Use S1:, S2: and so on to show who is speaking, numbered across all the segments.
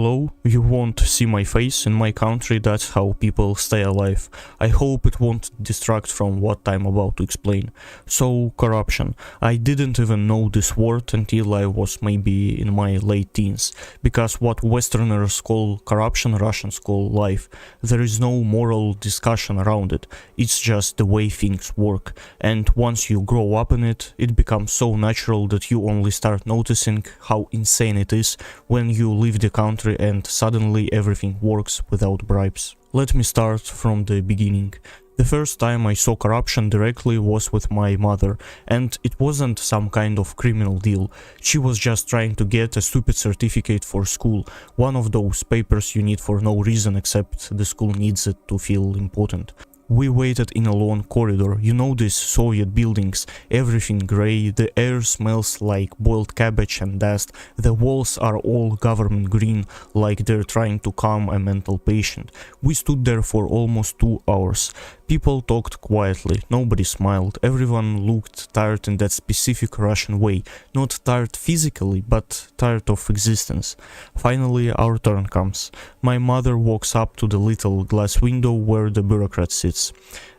S1: Hello, you won't see my face in my country, that's how people stay alive. I hope it won't distract from what I'm about to explain. So, corruption. I didn't even know this word until I was maybe in my late teens, because what Westerners call corruption, Russians call life. There is no moral discussion around it, it's just the way things work, and once you grow up in it, it becomes so natural that you only start noticing how insane it is when you leave the country and suddenly everything works without bribes. Let me start from the beginning. The first time I saw corruption directly was with my mother, and it wasn't some kind of criminal deal. She was just trying to get a stupid certificate for school, one of those papers you need for no reason except the school needs it to feel important. We waited in a long corridor, you know these Soviet buildings, everything grey, the air smells like boiled cabbage and dust, the walls are all government green, like they're trying to calm a mental patient. We stood there for almost 2 hours. People talked quietly, nobody smiled, everyone looked tired in that specific Russian way, not tired physically, but tired of existence. Finally, our turn comes. My mother walks up to the little glass window where the bureaucrat sits.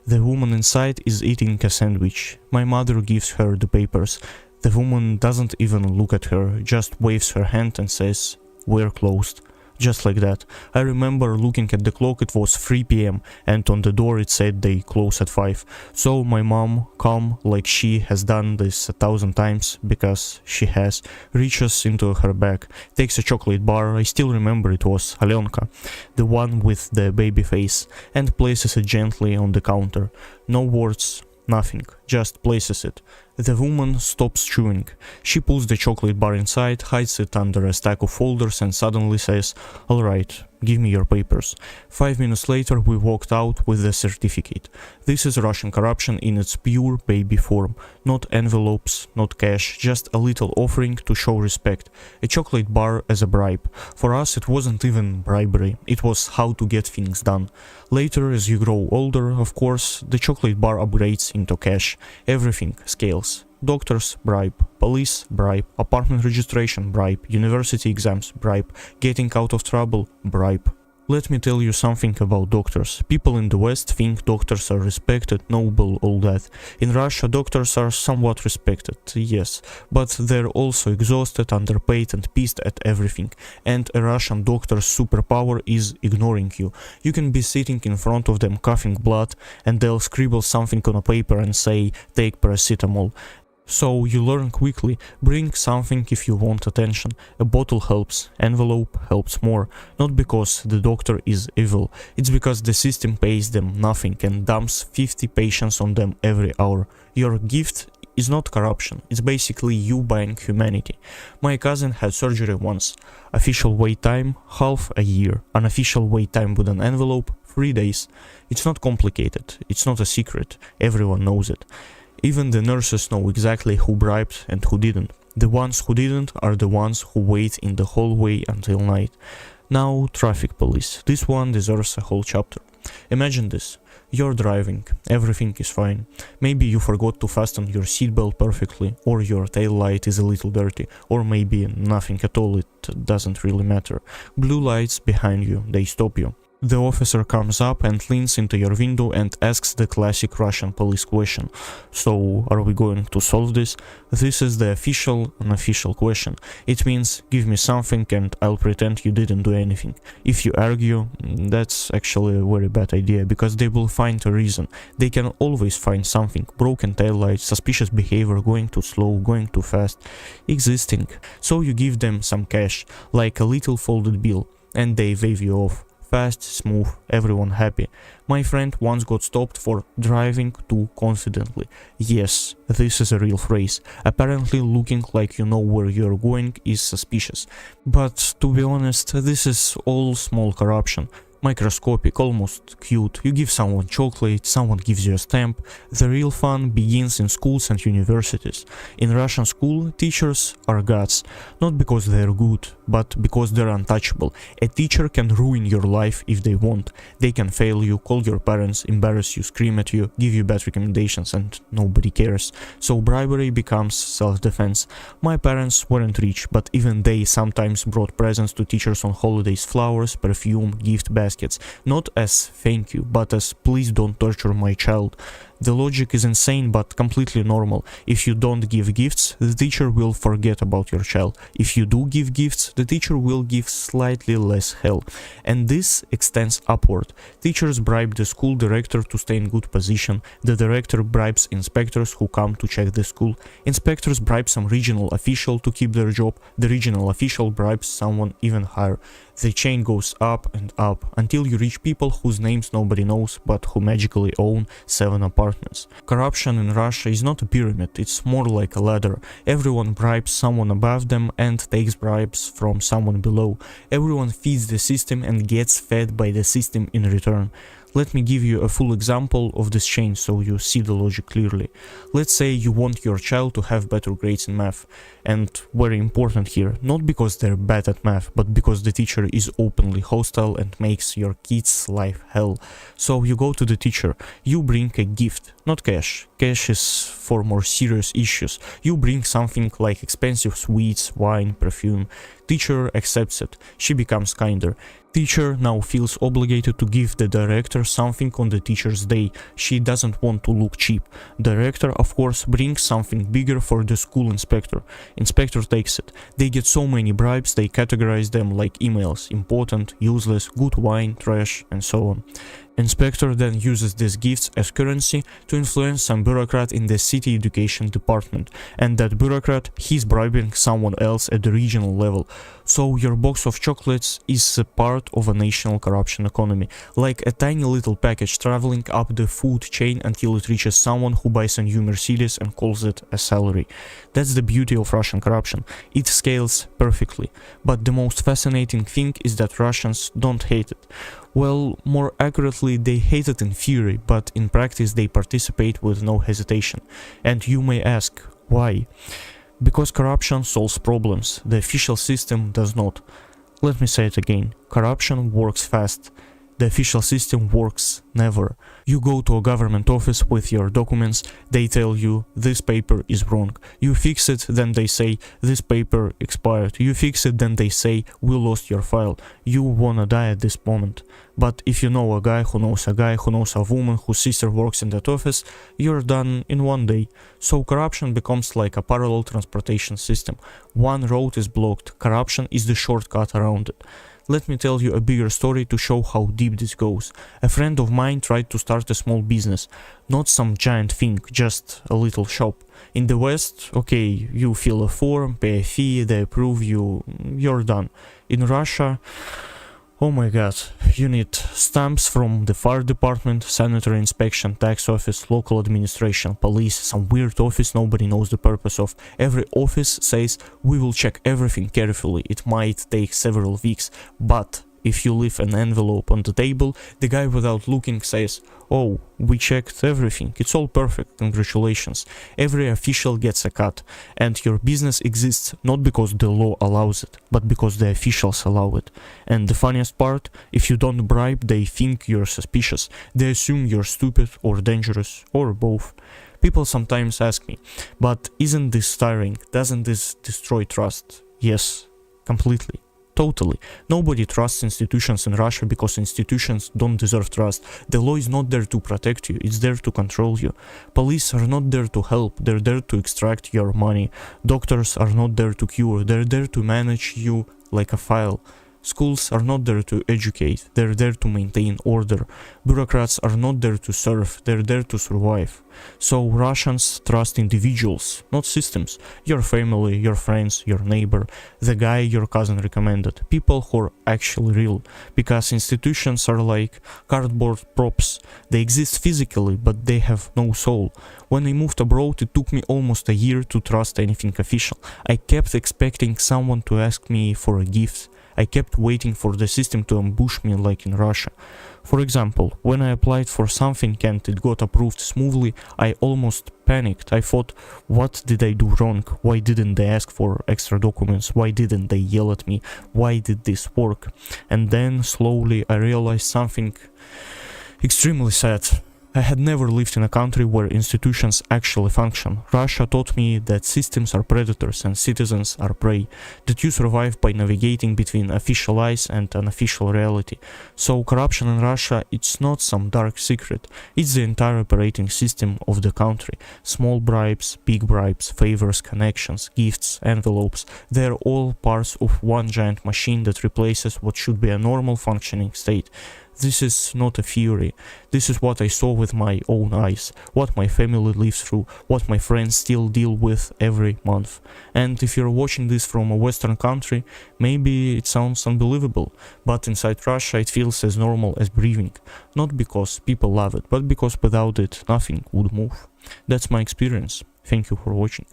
S1: The woman inside is eating a sandwich. My mother gives her the papers. The woman doesn't even look at her, just waves her hand and says, "We're closed." Just like that. I remember looking at the clock, it was 3 p.m. and on the door it said they close at 5. So my mom, calm like she has done this 1,000 times, because she has, reaches into her bag, takes a chocolate bar, I still remember it was Alenka, the one with the baby face, and places it gently on the counter. No words, nothing, just places it. The woman stops chewing. She pulls the chocolate bar inside, hides it under a stack of folders and suddenly says, "Alright, give me your papers." 5 minutes later we walked out with the certificate. This is Russian corruption in its pure baby form. Not envelopes, not cash, just a little offering to show respect. A chocolate bar as a bribe. For us it wasn't even bribery, it was how to get things done. Later, as you grow older, of course, the chocolate bar upgrades into cash. Everything scales. Doctors, bribe. Police, bribe. Apartment registration, bribe. University exams, bribe. Getting out of trouble, bribe. Let me tell you something about doctors. People in the West think doctors are respected, noble, all that. In Russia, doctors are somewhat respected, yes, but they're also exhausted, underpaid and pissed at everything. And a Russian doctor's superpower is ignoring you. You can be sitting in front of them coughing blood and they'll scribble something on a paper and say, "Take paracetamol." So you learn quickly, bring something if you want attention. A bottle helps, envelope helps more, not because the doctor is evil, it's because the system pays them nothing and dumps 50 patients on them every hour. Your gift is not corruption, it's basically you buying humanity. My cousin had surgery once. Official wait time, half a year. Unofficial wait time with an envelope, 3 days. It's not complicated, it's not a secret, everyone knows it. Even the nurses know exactly who bribed and who didn't. The ones who didn't are the ones who wait in the hallway until night. Now, traffic police. This one deserves a whole chapter. Imagine this. You're driving, everything is fine. Maybe you forgot to fasten your seatbelt perfectly, or your tail light is a little dirty, or maybe nothing at all, it doesn't really matter. Blue lights behind you, they stop you. The officer comes up and leans into your window and asks the classic Russian police question. So, are we going to solve this? This is the official, unofficial question. It means, give me something and I'll pretend you didn't do anything. If you argue, that's actually a very bad idea, because they will find a reason. They can always find something. Broken taillights, suspicious behavior, going too slow, going too fast, existing. So you give them some cash, like a little folded bill, and they wave you off. Fast, smooth, everyone happy. My friend once got stopped for driving too confidently. Yes, this is a real phrase. Apparently looking like you know where you're going is suspicious. But to be honest, this is all small corruption. microscopic, almost cute. You give someone chocolate, someone gives you a stamp. The real fun begins in schools and universities. In Russian school, teachers are gods, not because they're good, but because they're untouchable. A teacher can ruin your life if they want. They can fail you, call your parents, embarrass you, scream at you, give you bad recommendations, and nobody cares. So bribery becomes self-defense. My parents weren't rich, but even they sometimes brought presents to teachers on holidays: flowers, perfume, gift baskets, not as thank you, but as please don't torture my child. The logic is insane but completely normal. If you don't give gifts, the teacher will forget about your child. If you do give gifts, the teacher will give slightly less hell. And this extends upward. Teachers bribe the school director to stay in good position. The director bribes inspectors who come to check the school. Inspectors bribe some regional official to keep their job. The regional official bribes someone even higher. The chain goes up and up until you reach people whose names nobody knows but who magically own 7 apartments. Corruption in Russia is not a pyramid, it's more like a ladder. Everyone bribes someone above them and takes bribes from someone below. Everyone feeds the system and gets fed by the system in return. Let me give you a full example of this chain so you see the logic clearly. Let's say you want your child to have better grades in math. And very important here, not because they're bad at math, but because the teacher is openly hostile and makes your kid's life hell. So you go to the teacher, you bring a gift, not cash. Cash is for more serious issues. You bring something like expensive sweets, wine, perfume. Teacher accepts it. She becomes kinder. Teacher now feels obligated to give the director something on the teacher's day. She doesn't want to look cheap. Director, of course, brings something bigger for the school inspector. Inspector takes it. They get so many bribes, they categorize them like emails: important, useless, good wine, trash, and so on. Inspector then uses these gifts as currency to influence some bureaucrat in the city education department, and that bureaucrat, he's bribing someone else at the regional level. So your box of chocolates is a part of a national corruption economy, like a tiny little package traveling up the food chain until it reaches someone who buys a new Mercedes and calls it a salary. That's the beauty of Russian corruption. It scales perfectly. But the most fascinating thing is that Russians don't hate it. Well, more accurately, they hate it in theory, but in practice they participate with no hesitation. And you may ask, why? Because corruption solves problems, the official system does not. Let me say it again, corruption works fast. The official system works never. You go to a government office with your documents, they tell you this paper is wrong. You fix it, then they say this paper expired. You fix it, then they say we lost your file. You wanna die at this moment. But if you know a guy who knows a guy who knows a woman whose sister works in that office, you're done in one day. So corruption becomes like a parallel transportation system. One road is blocked, corruption is the shortcut around it. Let me tell you a bigger story to show how deep this goes. A friend of mine tried to start a small business. Not some giant thing, just a little shop. In the West, okay, you fill a form, pay a fee, they approve you, you're done. In Russia, oh my god, you need stamps from the fire department, sanitary inspection, tax office, local administration, police, some weird office nobody knows the purpose of. Every office says, we will check everything carefully, it might take several weeks, but if you leave an envelope on the table, the guy without looking says, oh, we checked everything, it's all perfect, congratulations. Every official gets a cut, and your business exists not because the law allows it, but because the officials allow it. And the funniest part, if you don't bribe, they think you're suspicious. They assume you're stupid or dangerous, or both. People sometimes ask me, but isn't this tiring? Doesn't this destroy trust? Yes, completely. Totally. Nobody trusts institutions in Russia because institutions don't deserve trust. The law is not there to protect you, it's there to control you. Police are not there to help, they're there to extract your money. Doctors are not there to cure, they're there to manage you like a file. Schools are not there to educate, they're there to maintain order. Bureaucrats are not there to serve, they're there to survive. So Russians trust individuals, not systems. Your family, your friends, your neighbor, the guy your cousin recommended. People who are actually real. Because institutions are like cardboard props. They exist physically, but they have no soul. When I moved abroad, it took me almost a year to trust anything official. I kept expecting someone to ask me for a gift. I kept waiting for the system to ambush me like in Russia. For example, when I applied for something and it got approved smoothly, I almost panicked. I thought, what did I do wrong? Why didn't they ask for extra documents? Why didn't they yell at me? Why did this work? And then slowly I realized something extremely sad. I had never lived in a country where institutions actually function. Russia taught me that systems are predators and citizens are prey, that you survive by navigating between official lies and unofficial reality. So corruption in Russia, it's not some dark secret, it's the entire operating system of the country. Small bribes, big bribes, favors, connections, gifts, envelopes, they're all parts of one giant machine that replaces what should be a normal functioning state. This is not a theory, this is what I saw with my own eyes, what my family lives through, what my friends still deal with every month. And if you're watching this from a Western country, maybe it sounds unbelievable, but inside Russia it feels as normal as breathing. Not because people love it, but because without it nothing would move. That's my experience. Thank you for watching.